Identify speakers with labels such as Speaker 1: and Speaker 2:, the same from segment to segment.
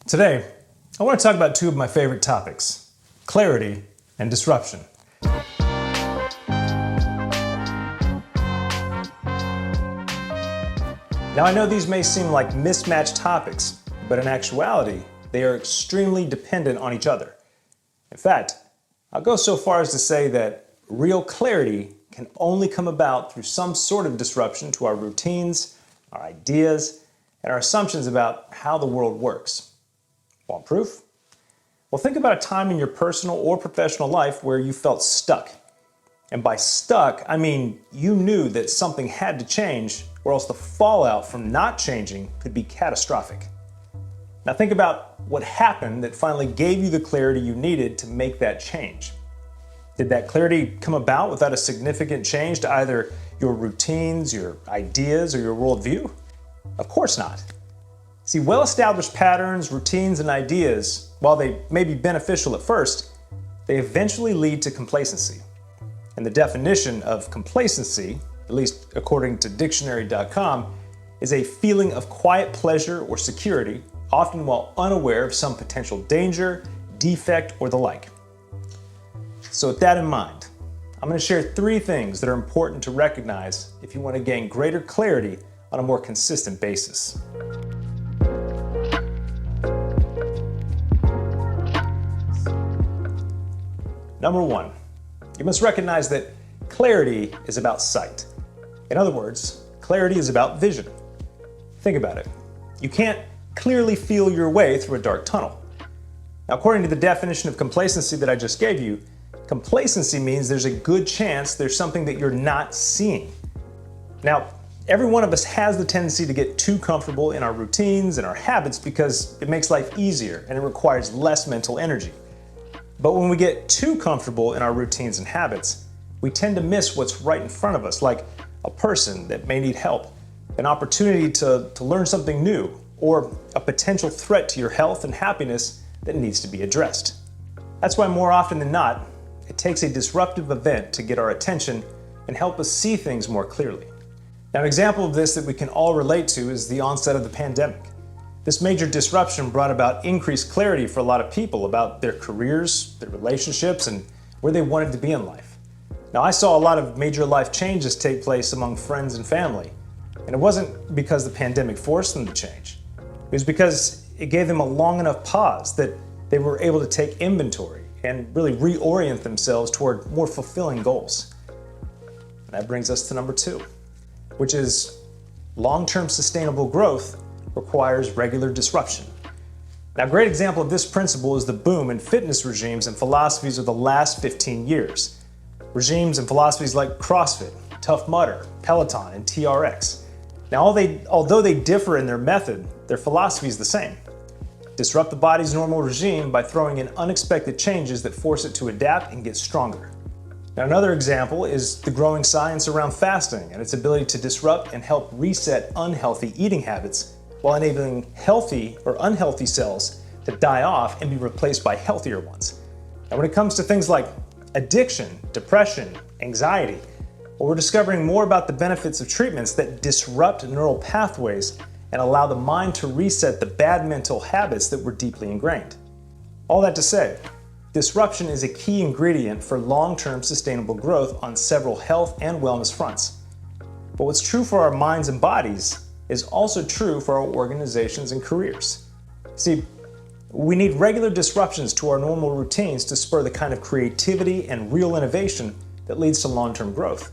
Speaker 1: Today, I want to talk about two of my favorite topics, clarity and disruption. Now, I know these may seem like mismatched topics, but in actuality, they are extremely dependent on each other. In fact, I'll go so far as to say that real clarity can only come about through some sort of disruption to our routines, our ideas, and our assumptions about how the world works. Want proof? Well, think about a time in your personal or professional life where you felt stuck. And by stuck, I mean you knew that something had to change, or else the fallout from not changing could be catastrophic. Now think about what happened that finally gave you the clarity you needed to make that change. Did that clarity come about without a significant change to either your routines, your ideas, or your worldview? Of course not. See, well-established patterns, routines, and ideas, while they may be beneficial at first, they eventually lead to complacency. And the definition of complacency, at least according to dictionary.com, is a feeling of quiet pleasure or security, often while unaware of some potential danger, defect, or the like. So with that in mind, I'm going to share 3 things that are important to recognize if you want to gain greater clarity on a more consistent basis. Number 1, you must recognize that clarity is about sight. In other words, clarity is about vision. Think about it. You can't clearly feel your way through a dark tunnel. Now, according to the definition of complacency that I just gave you, complacency means there's a good chance there's something that you're not seeing. Now, every one of us has the tendency to get too comfortable in our routines and our habits because it makes life easier and it requires less mental energy. But when we get too comfortable in our routines and habits, we tend to miss what's right in front of us, like a person that may need help, an opportunity to learn something new, or a potential threat to your health and happiness that needs to be addressed. That's why more often than not, it takes a disruptive event to get our attention and help us see things more clearly. Now, an example of this that we can all relate to is the onset of the pandemic. This major disruption brought about increased clarity for a lot of people about their careers, their relationships, and where they wanted to be in life. Now, I saw a lot of major life changes take place among friends and family, and it wasn't because the pandemic forced them to change. It was because it gave them a long enough pause that they were able to take inventory and really reorient themselves toward more fulfilling goals. And that brings us to number 2, which is long-term sustainable growth requires regular disruption. Now, a great example of this principle is the boom in fitness regimes and philosophies of the last 15 years. Regimes and philosophies like CrossFit, Tough Mudder, Peloton, and TRX. Now, although they differ in their method, their philosophy is the same. Disrupt the body's normal regime by throwing in unexpected changes that force it to adapt and get stronger. Now, another example is the growing science around fasting and its ability to disrupt and help reset unhealthy eating habits while enabling healthy or unhealthy cells to die off and be replaced by healthier ones. Now, when it comes to things like addiction, depression, anxiety, well, we're discovering more about the benefits of treatments that disrupt neural pathways and allow the mind to reset the bad mental habits that were deeply ingrained. All that to say, disruption is a key ingredient for long-term sustainable growth on several health and wellness fronts. But what's true for our minds and bodies is also true for our organizations and careers. See, we need regular disruptions to our normal routines to spur the kind of creativity and real innovation that leads to long-term growth.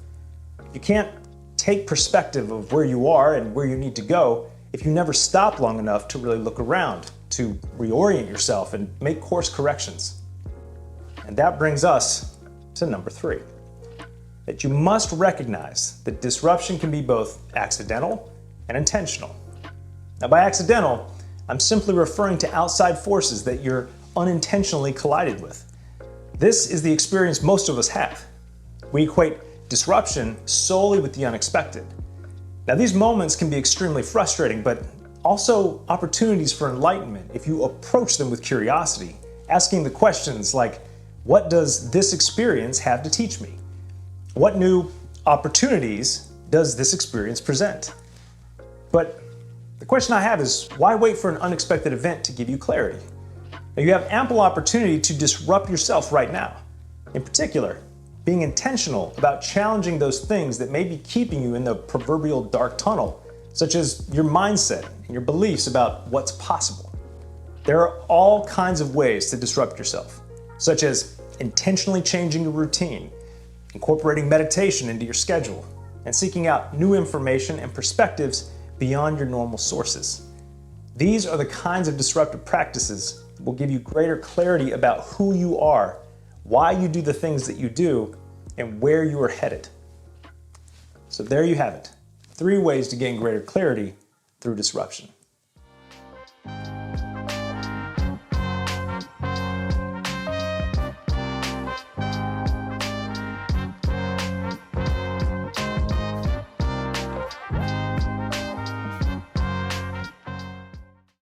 Speaker 1: You can't take perspective of where you are and where you need to go if you never stop long enough to really look around, to reorient yourself and make course corrections. And that brings us to number 3, that you must recognize that disruption can be both accidental and intentional. Now, by accidental, I'm simply referring to outside forces that you're unintentionally collided with. This is the experience most of us have. We equate disruption solely with the unexpected. Now, these moments can be extremely frustrating, but also opportunities for enlightenment if you approach them with curiosity, asking the questions like, what does this experience have to teach me? What new opportunities does this experience present? But The question I have is, why wait for an unexpected event to give you clarity? Now, you have ample opportunity to disrupt yourself right now. In particular, being intentional about challenging those things that may be keeping you in the proverbial dark tunnel, such as your mindset and your beliefs about what's possible. There are all kinds of ways to disrupt yourself, such as intentionally changing your routine, incorporating meditation into your schedule, and seeking out new information and perspectives beyond your normal sources. These are the kinds of disruptive practices that will give you greater clarity about who you are, why you do the things that you do, and where you are headed. So there you have it, 3 ways to gain greater clarity through disruption.